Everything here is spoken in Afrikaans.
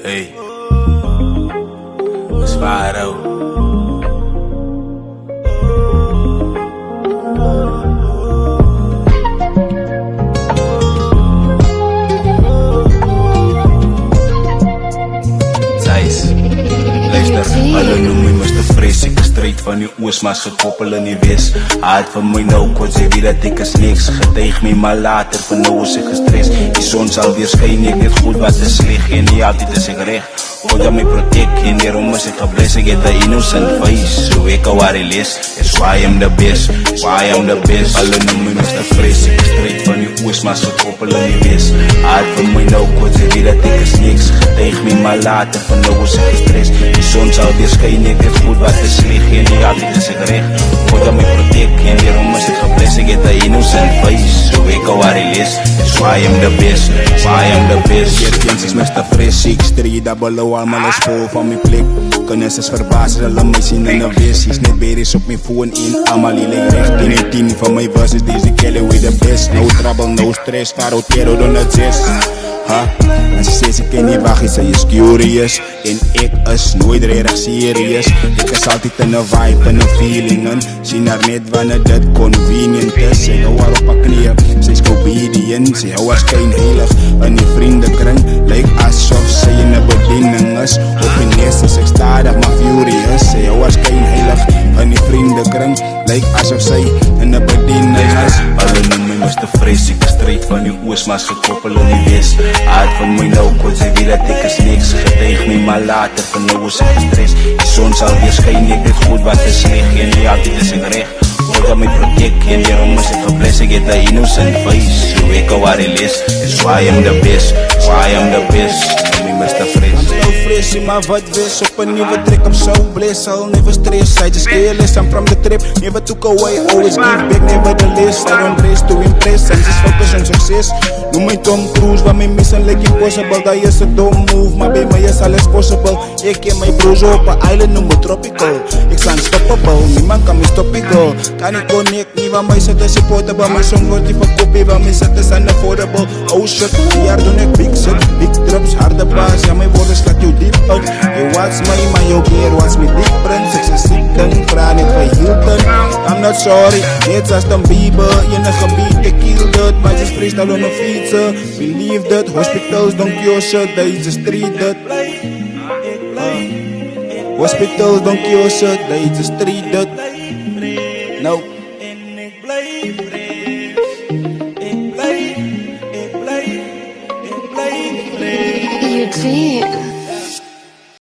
Hey, it's fire though. Hulle noem my Mr. Fresh, ek is straight van die oos, maar so koppel in die wees. Haat van my nou, kort sê wie dat ek is niks. Getuig my maar later, van nou is ek gestres. Die son sal weer skyn, ek weet goed wat is sleg. En nie altyd is ek recht, God aan my protect. En daarom is ek gebless, ek het a innocent face. So ek al waar hy lees, is why I'm the best, why I'm the best. Hulle noem my Mr. Fresh, ek is straight van die oos, maar so koppel in die wees. Haat van my nou, kort sê wie dat ek is niks. Getuig my maar later, van nou is ek gestres. Die son sal weer skyn, ek weet goed wat is sleg. En nie altyd is ek recht, God aan my protect. En daarom is ek gebless, ek het a innocent face. So ek al waar hy lees, is why I'm the best, why I'm the best. Eertjens is Mr. Fresh, 6-3-0, allemaal is vol van my plek. Kennis is verbaas, hulle my sien in die wees. Is net berries op my phone en allemaal die lijk recht. 10 van my verses, deze Kelly with the best. No trouble, no stress, karotero dan het 6. En sy sê sy ken nie wag, sy is curious. En ek is nooit redig serious. Ek is altyd in a vibe, in a feeling. En sien haar net wanneer dit convenient is. Sy hou haar op haar knieën, sy is obedient. Sy hou haar skyn heilig in die vriendekring. Lyk asof sy in a bediening is. Op die nest is ek stadig maar furious. Sy hou haar skyn heilig in die vriendekring. Lyk asof sy in a bediening is. Hulle noem my Mr. Fresh, ek is straight van die oos, maar so koppel in die wees. Haat van my nou, kort sê wie dat ek is niks. Getuig my maar later, van nou is ek gestres. Die son sal weer skyn, ek weet goed wat is sleg. En nie altyd is ek recht, God aan my protect. En daarom is ek gebless, ek het a innocent face. So ek al waar hy lees, is why I'm the best, why I'm the best. Noem my Mr. Fresh. I'm so fresh, maar wat wees op een nieuwe trek. I'm so blessed, I'll never stress. I just careless, I'm from the trip, never took away. Always give back, nevertheless. I don't race to impress, I'm just focused on success. Noem my Tom Cruise, wat my mission like impossible. Dat is a dumb move, maar bij my is alles possible. Ek en my bros op a island, noem my tropical. Ek is unstoppable, niemand kan my stoppen go. Kan ik connect, nie van my set is portable. My song wordt die verkoopie, van my set is unaffordable. Oh shit, hier doen ek big shit. Big drops, harde baas, ja my woorden slaat jou diep uit. Je watch my, maar jou beer was my different. Ek is siek ding, vraag net vir Hilton. I'm not sorry, net as dan Bieber. Enige beat, ek kill dit, maar just freestyle on a fietser. Believe that, hospitals don't cure shit, they just treat that. Hospitals don't cure shit, they just treat that. No. You did.